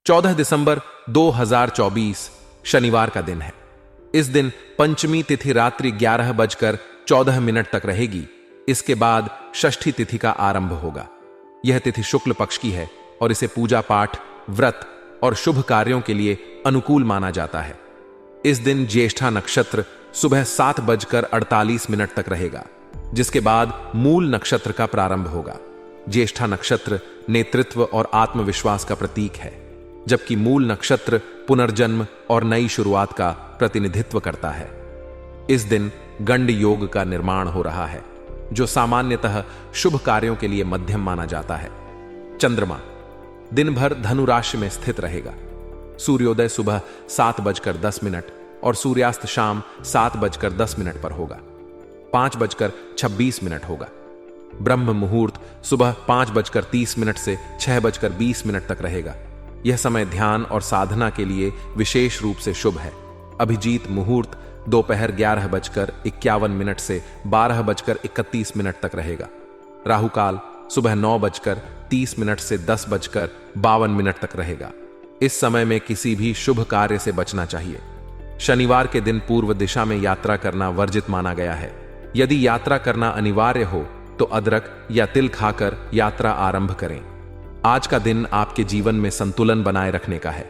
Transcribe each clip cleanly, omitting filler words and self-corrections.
14 दिसंबर 2024 शनिवार का दिन है। इस दिन पंचमी तिथि रात्रि 11:14 तक रहेगी। इसके बाद षष्ठी तिथि का आरंभ होगा। यह तिथि शुक्ल पक्ष की है और इसे पूजा पाठ, व्रत और शुभ कार्यों के लिए अनुकूल माना जाता है। इस दिन ज्येष्ठा नक्षत्र सुबह 7:48 तक रहेगा, जिसके बाद मूल नक्षत्र का प्रारंभ होगा। ज्येष्ठा नक्षत्र नेतृत्व और आत्मविश्वास का प्रतीक है, जबकि मूल नक्षत्र पुनर्जन्म और नई शुरुआत का प्रतिनिधित्व करता है। इस दिन गंड योग का निर्माण हो रहा है, जो सामान्यतः शुभ कार्यों के लिए मध्यम माना जाता है। चंद्रमा दिन भर धनु राशि में स्थित रहेगा। सूर्योदय सुबह 7:10 और सूर्यास्त शाम 7:10 पर होगा। 5:26 होगा। ब्रह्म मुहूर्त सुबह 5:30 से 6:20 तक रहेगा। यह समय ध्यान और साधना के लिए विशेष रूप से शुभ है। अभिजीत मुहूर्त दोपहर 11:51 से 12:31 तक रहेगा। राहुकाल सुबह 9:30 से 10:52 तक रहेगा। इस समय में किसी भी शुभ कार्य से बचना चाहिए। शनिवार के दिन पूर्व दिशा में यात्रा करना वर्जित माना गया है। यदि यात्रा करना अनिवार्य हो तो अदरक या तिल खाकर यात्रा आरंभ करें। आज का दिन आपके जीवन में संतुलन बनाए रखने का है।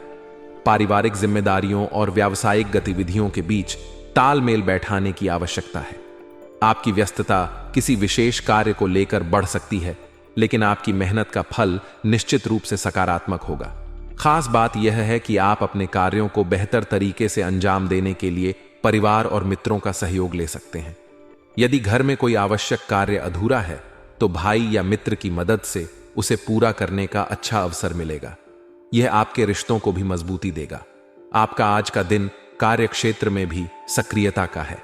पारिवारिक जिम्मेदारियों और व्यावसायिक गतिविधियों के बीच तालमेल बैठाने की आवश्यकता है। आपकी व्यस्तता किसी विशेष कार्य को लेकर बढ़ सकती है, लेकिन आपकी मेहनत का फल निश्चित रूप से सकारात्मक होगा। खास बात यह है कि आप अपने कार्यों को बेहतर तरीके से अंजाम देने के लिए परिवार और मित्रों का सहयोग ले सकते हैं। यदि घर में कोई आवश्यक कार्य अधूरा है तो भाई या मित्र की मदद से उसे पूरा करने का अच्छा अवसर मिलेगा। यह आपके रिश्तों को भी मजबूती देगा। आपका आज का दिन कार्य क्षेत्र में भी सक्रियता का है।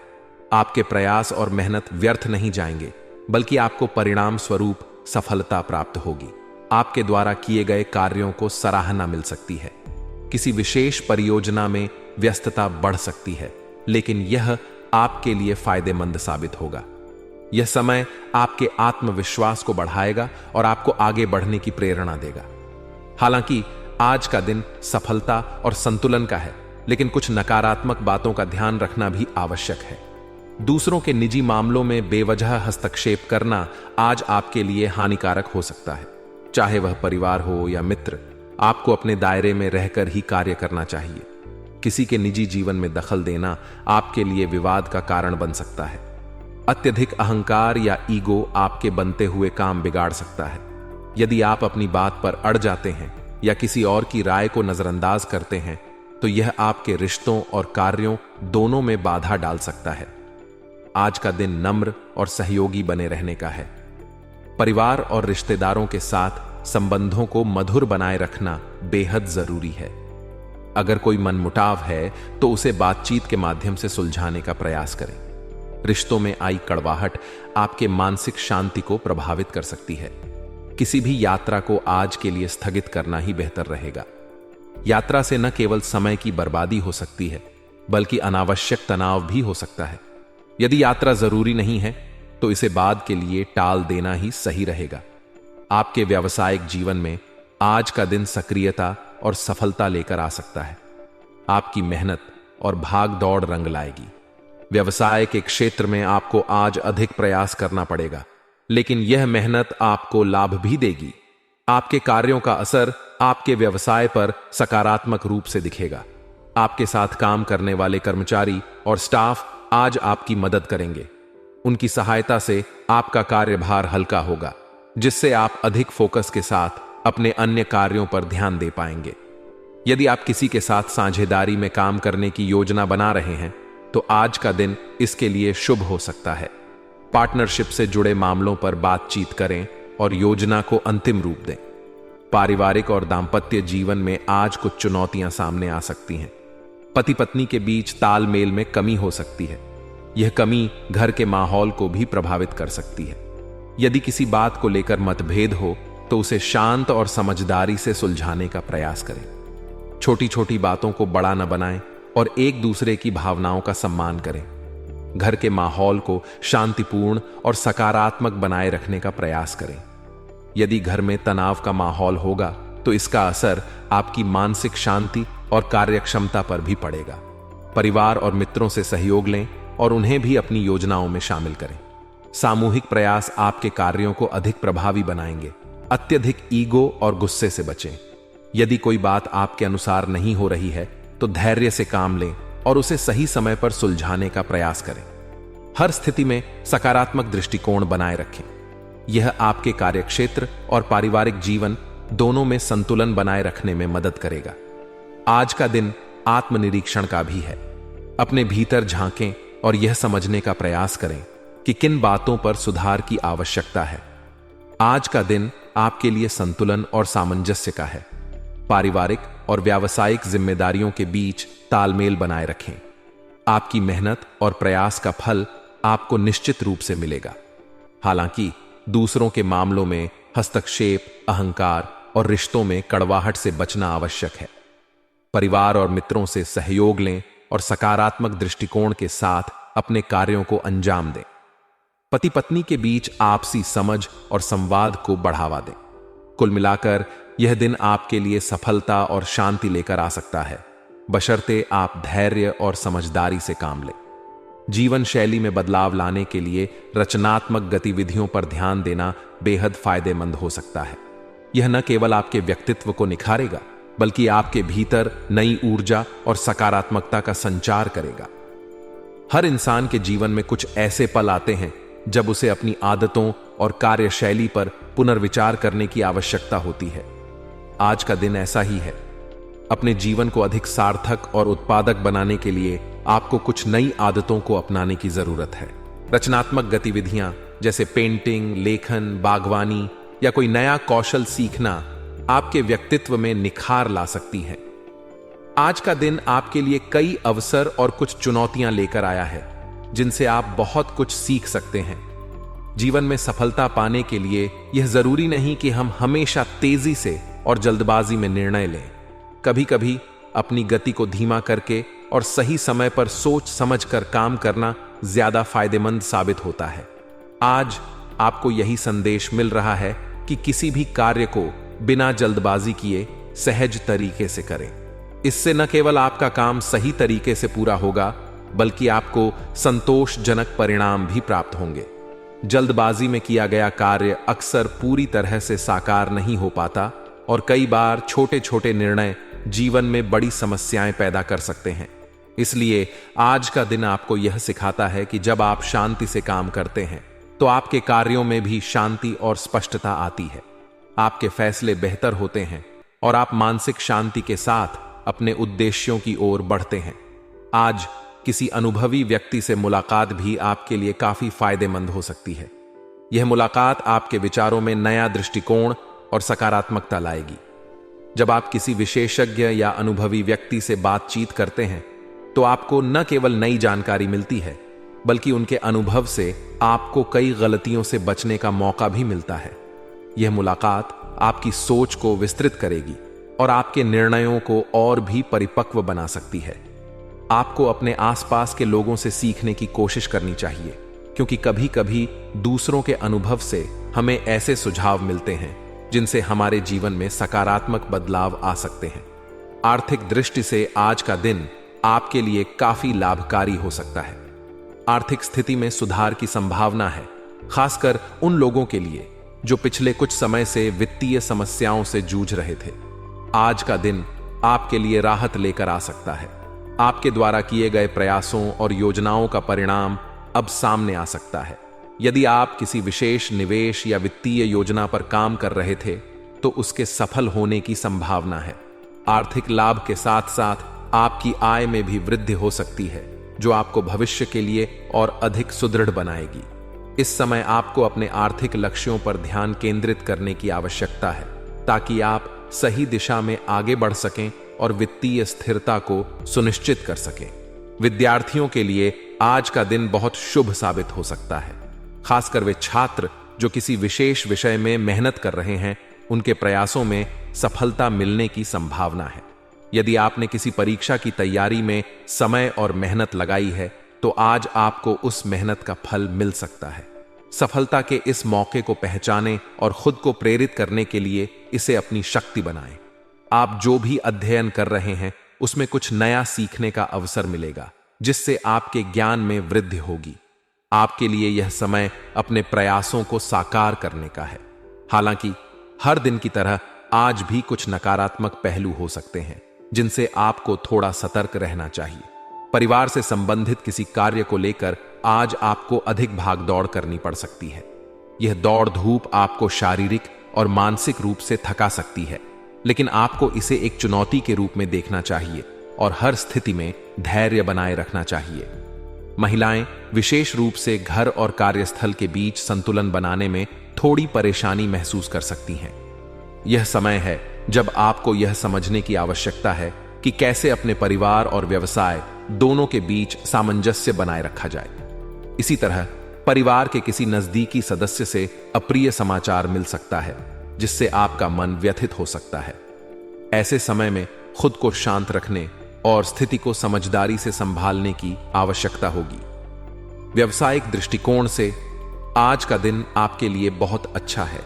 आपके प्रयास और मेहनत व्यर्थ नहीं जाएंगे, बल्कि आपको परिणाम स्वरूप सफलता प्राप्त होगी। आपके द्वारा किए गए कार्यों को सराहना मिल सकती है। किसी विशेष परियोजना में व्यस्तता बढ़ सकती है, लेकिन यह आपके लिए फायदेमंद साबित होगा। यह समय आपके आत्मविश्वास को बढ़ाएगा और आपको आगे बढ़ने की प्रेरणा देगा। हालांकि आज का दिन सफलता और संतुलन का है, लेकिन कुछ नकारात्मक बातों का ध्यान रखना भी आवश्यक है। दूसरों के निजी मामलों में बेवजह हस्तक्षेप करना आज आपके लिए हानिकारक हो सकता है। चाहे वह परिवार हो या मित्र, आपको अपने दायरे में रहकर ही कार्य करना चाहिए। किसी के निजी जीवन में दखल देना आपके लिए विवाद का कारण बन सकता है। अत्यधिक अहंकार या ईगो आपके बनते हुए काम बिगाड़ सकता है। यदि आप अपनी बात पर अड़ जाते हैं या किसी और की राय को नजरअंदाज करते हैं, तो यह आपके रिश्तों और कार्यों दोनों में बाधा डाल सकता है। आज का दिन नम्र और सहयोगी बने रहने का है। परिवार और रिश्तेदारों के साथ संबंधों को मधुर बनाए रखना बेहद जरूरी है। अगर कोई मनमुटाव है तो उसे बातचीत के माध्यम से सुलझाने का प्रयास करें। रिश्तों में आई कड़वाहट आपके मानसिक शांति को प्रभावित कर सकती है। किसी भी यात्रा को आज के लिए स्थगित करना ही बेहतर रहेगा। यात्रा से न केवल समय की बर्बादी हो सकती है, बल्कि अनावश्यक तनाव भी हो सकता है। यदि यात्रा जरूरी नहीं है तो इसे बाद के लिए टाल देना ही सही रहेगा। आपके व्यावसायिक जीवन में आज का दिन सक्रियता और सफलता लेकर आ सकता है। आपकी मेहनत और भाग दौड़ रंग लाएगी। व्यवसाय के क्षेत्र में आपको आज अधिक प्रयास करना पड़ेगा, लेकिन यह मेहनत आपको लाभ भी देगी। आपके कार्यों का असर आपके व्यवसाय पर सकारात्मक रूप से दिखेगा। आपके साथ काम करने वाले कर्मचारी और स्टाफ आज आपकी मदद करेंगे। उनकी सहायता से आपका कार्यभार हल्का होगा, जिससे आप अधिक फोकस के साथ अपने अन्य कार्यों पर ध्यान दे पाएंगे। यदि आप किसी के साथ साझेदारी में काम करने की योजना बना रहे हैं तो आज का दिन इसके लिए शुभ हो सकता है। पार्टनरशिप से जुड़े मामलों पर बातचीत करें और योजना को अंतिम रूप दें। पारिवारिक और दांपत्य जीवन में आज कुछ चुनौतियां सामने आ सकती हैं। पति पत्नी के बीच तालमेल में कमी हो सकती है। यह कमी घर के माहौल को भी प्रभावित कर सकती है। यदि किसी बात को लेकर मतभेद हो तो उसे शांत और समझदारी से सुलझाने का प्रयास करें। छोटी छोटी बातों को बड़ा न बनाएं और एक दूसरे की भावनाओं का सम्मान करें। घर के माहौल को शांतिपूर्ण और सकारात्मक बनाए रखने का प्रयास करें। यदि घर में तनाव का माहौल होगा तो इसका असर आपकी मानसिक शांति और कार्यक्षमता पर भी पड़ेगा। परिवार और मित्रों से सहयोग लें और उन्हें भी अपनी योजनाओं में शामिल करें। सामूहिक प्रयास आपके कार्यों को अधिक प्रभावी बनाएंगे। अत्यधिक ईगो और गुस्से से बचें। यदि कोई बात आपके अनुसार नहीं हो रही है तो धैर्य से काम लें और उसे सही समय पर सुलझाने का प्रयास करें। हर स्थिति में सकारात्मक दृष्टिकोण बनाए रखें। यह आपके कार्यक्षेत्र और पारिवारिक जीवन दोनों में संतुलन बनाए रखने में मदद करेगा। आज का दिन आत्मनिरीक्षण का भी है। अपने भीतर झांकें और यह समझने का प्रयास करें कि किन बातों पर सुधार की आवश्यकता है। आज का दिन आपके लिए संतुलन और सामंजस्य का है। पारिवारिक और व्यावसायिक जिम्मेदारियों के बीच तालमेल बनाए रखें। आपकी मेहनत और प्रयास का फल आपको निश्चित रूप से मिलेगा। हालांकि दूसरों के मामलों में हस्तक्षेप, अहंकार और रिश्तों में कड़वाहट से बचना आवश्यक है। परिवार और मित्रों से सहयोग लें और सकारात्मक दृष्टिकोण के साथ अपने कार्यों को अंजाम दें। पति पत्नी के बीच आपसी समझ और संवाद को बढ़ावा दें। कुल मिलाकर यह दिन आपके लिए सफलता और शांति लेकर आ सकता है, बशर्ते आप धैर्य और समझदारी से काम लें। जीवन शैली में बदलाव लाने के लिए रचनात्मक गतिविधियों पर ध्यान देना बेहद फायदेमंद हो सकता है। यह न केवल आपके व्यक्तित्व को निखारेगा, बल्कि आपके भीतर नई ऊर्जा और सकारात्मकता का संचार करेगा। हर इंसान के जीवन में कुछ ऐसे पल आते हैं जब उसे अपनी आदतों और कार्यशैली पर पुनर्विचार करने की आवश्यकता होती है। आज का दिन ऐसा ही है। अपने जीवन को अधिक सार्थक और उत्पादक बनाने के लिए आपको कुछ नई आदतों को अपनाने की जरूरत है। रचनात्मक गतिविधियां जैसे पेंटिंग, लेखन, बागवानी या कोई नया कौशल सीखना आपके व्यक्तित्व में निखार ला सकती हैं। आज का दिन आपके लिए कई अवसर और कुछ चुनौतियां लेकर आया है, जिनसे आप बहुत कुछ सीख सकते हैं। जीवन में सफलता पाने के लिए यह जरूरी नहीं कि हम हमेशा तेजी से और जल्दबाजी में निर्णय लें। कभी कभी अपनी गति को धीमा करके और सही समय पर सोच समझकर काम करना ज्यादा फायदेमंद साबित होता है। आज आपको यही संदेश मिल रहा है कि किसी भी कार्य को बिना जल्दबाजी किए सहज तरीके से करें। इससे न केवल आपका काम सही तरीके से पूरा होगा, बल्कि आपको संतोषजनक परिणाम भी प्राप्त होंगे। जल्दबाजी में किया गया कार्य अक्सर पूरी तरह से साकार नहीं हो पाता और कई बार छोटे छोटे निर्णय जीवन में बड़ी समस्याएं पैदा कर सकते हैं। इसलिए आज का दिन आपको यह सिखाता है कि जब आप शांति से काम करते हैं तो आपके कार्यों में भी शांति और स्पष्टता आती है। आपके फैसले बेहतर होते हैं और आप मानसिक शांति के साथ अपने उद्देश्यों की ओर बढ़ते हैं। आज किसी अनुभवी व्यक्ति से मुलाकात भी आपके लिए काफी फायदेमंद हो सकती है। यह मुलाकात आपके विचारों में नया दृष्टिकोण और सकारात्मकता लाएगी। जब आप किसी विशेषज्ञ या अनुभवी व्यक्ति से बातचीत करते हैं तो आपको न केवल नई जानकारी मिलती है, बल्कि उनके अनुभव से आपको कई गलतियों से बचने का मौका भी मिलता है। यह मुलाकात आपकी सोच को विस्तृत करेगी और आपके निर्णयों को और भी परिपक्व बना सकती है। आपको अपने आसपास के लोगों से सीखने की कोशिश करनी चाहिए, क्योंकि कभी कभी दूसरों के अनुभव से हमें ऐसे सुझाव मिलते हैं जिनसे हमारे जीवन में सकारात्मक बदलाव आ सकते हैं। आर्थिक दृष्टि से आज का दिन आपके लिए काफी लाभकारी हो सकता है। आर्थिक स्थिति में सुधार की संभावना है, खासकर उन लोगों के लिए जो पिछले कुछ समय से वित्तीय समस्याओं से जूझ रहे थे। आज का दिन आपके लिए राहत लेकर आ सकता है। आपके द्वारा किए गए प्रयासों और योजनाओं का परिणाम अब सामने आ सकता है। यदि आप किसी विशेष निवेश या वित्तीय योजना पर काम कर रहे थे तो उसके सफल होने की संभावना है। आर्थिक लाभ के साथ साथ आपकी आय में भी वृद्धि हो सकती है, जो आपको भविष्य के लिए और अधिक सुदृढ़ बनाएगी। इस समय आपको अपने आर्थिक लक्ष्यों पर ध्यान केंद्रित करने की आवश्यकता है, ताकि आप सही दिशा में आगे बढ़ सकें और वित्तीय स्थिरता को सुनिश्चित कर सकें। विद्यार्थियों के लिए आज का दिन बहुत शुभ साबित हो सकता है, खासकर वे छात्र जो किसी विशेष विषय में मेहनत कर रहे हैं। उनके प्रयासों में सफलता मिलने की संभावना है। यदि आपने किसी परीक्षा की तैयारी में समय और मेहनत लगाई है तो आज आपको उस मेहनत का फल मिल सकता है। सफलता के इस मौके को पहचानें और खुद को प्रेरित करने के लिए इसे अपनी शक्ति बनाएं। आप जो भी अध्ययन कर रहे हैं उसमें कुछ नया सीखने का अवसर मिलेगा, जिससे आपके ज्ञान में वृद्धि होगी। आपके लिए यह समय अपने प्रयासों को साकार करने का है। हालांकि हर दिन की तरह आज भी कुछ नकारात्मक पहलू हो सकते हैं, जिनसे आपको थोड़ा सतर्क रहना चाहिए। परिवार से संबंधित किसी कार्य को लेकर आज आपको अधिक भागदौड़ करनी पड़ सकती है। यह दौड़ धूप आपको शारीरिक और मानसिक रूप से थका सकती है, लेकिन आपको इसे एक चुनौती के रूप में देखना चाहिए और हर स्थिति में धैर्य बनाए रखना चाहिए। महिलाएं विशेष रूप से घर और कार्यस्थल के बीच संतुलन बनाने में थोड़ी परेशानी महसूस कर सकती हैं। यह समय है जब आपको यह समझने की आवश्यकता है कि कैसे अपने परिवार और व्यवसाय दोनों के बीच सामंजस्य बनाए रखा जाए। इसी तरह परिवार के किसी नजदीकी सदस्य से अप्रिय समाचार मिल सकता है, जिससे आपका मन व्यथित हो सकता है। ऐसे समय में खुद को शांत रखने और स्थिति को समझदारी से संभालने की आवश्यकता होगी। व्यवसायिक दृष्टिकोण से आज का दिन आपके लिए बहुत अच्छा है।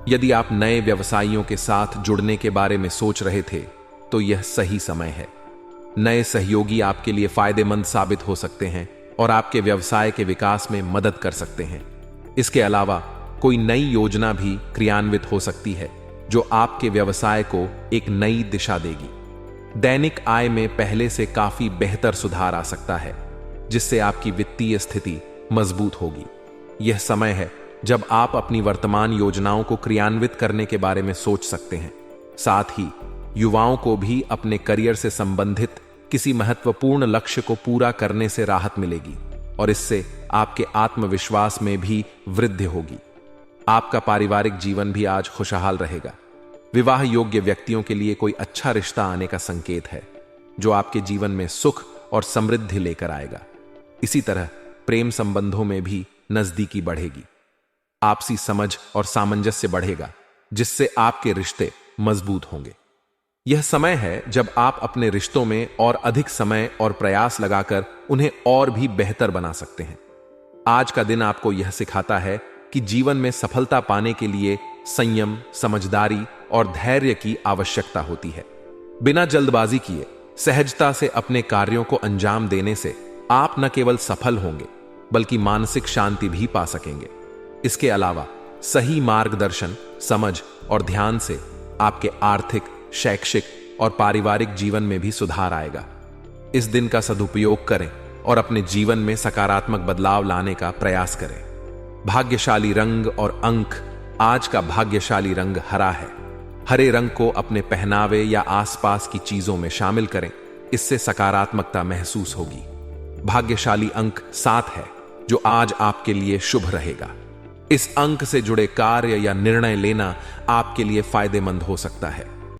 यदि आप नए व्यवसायियों के साथ जुड़ने के बारे में सोच रहे थे, तो यह सही समय है। नए सहयोगी आपके लिए फायदेमंद साबित हो सकते हैं और आपके व्यवसाय के विकास में मदद कर सकते हैं। इसके अलावा कोई नई योजना भी क्रियान्वित हो सकती है, जो आपके व्यवसाय को एक नई दिशा देगी। दैनिक आय में पहले से काफी बेहतर सुधार आ सकता है, जिससे आपकी वित्तीय स्थिति मजबूत होगी। यह समय है जब आप अपनी वर्तमान योजनाओं को क्रियान्वित करने के बारे में सोच सकते हैं। साथ ही युवाओं को भी अपने करियर से संबंधित किसी महत्वपूर्ण लक्ष्य को पूरा करने से राहत मिलेगी और इससे आपके आत्मविश्वास में भी वृद्धि होगी। आपका पारिवारिक जीवन भी आज खुशहाल रहेगा। विवाह योग्य व्यक्तियों के लिए कोई अच्छा रिश्ता आने का संकेत है, जो आपके जीवन में सुख और समृद्धि लेकर आएगा। इसी तरह प्रेम संबंधों में भी नजदीकी बढ़ेगी। आपसी समझ और सामंजस्य बढ़ेगा, जिससे आपके रिश्ते मजबूत होंगे। यह समय है जब आप अपने रिश्तों में और अधिक समय और प्रयास लगाकर उन्हें और भी बेहतर बना सकते हैं। आज का दिन आपको यह सिखाता है कि जीवन में सफलता पाने के लिए संयम, समझदारी और धैर्य की आवश्यकता होती है। बिना जल्दबाजी किए सहजता से अपने कार्यों को अंजाम देने से आप न केवल सफल होंगे, बल्कि मानसिक शांति भी पा सकेंगे। इसके अलावा सही मार्गदर्शन, समझ और ध्यान से आपके आर्थिक, शैक्षिक और पारिवारिक जीवन में भी सुधार आएगा। इस दिन का सदुपयोग करें और अपने जीवन में सकारात्मक बदलाव लाने का प्रयास करें। भाग्यशाली रंग और अंक। आज का भाग्यशाली रंग हरा है। हरे रंग को अपने पहनावे या आसपास की चीजों में शामिल करें, इससे सकारात्मकता महसूस होगी। भाग्यशाली अंक 7 है, जो आज आपके लिए शुभ रहेगा। इस अंक से जुड़े कार्य या निर्णय लेना आपके लिए फायदेमंद हो सकता है।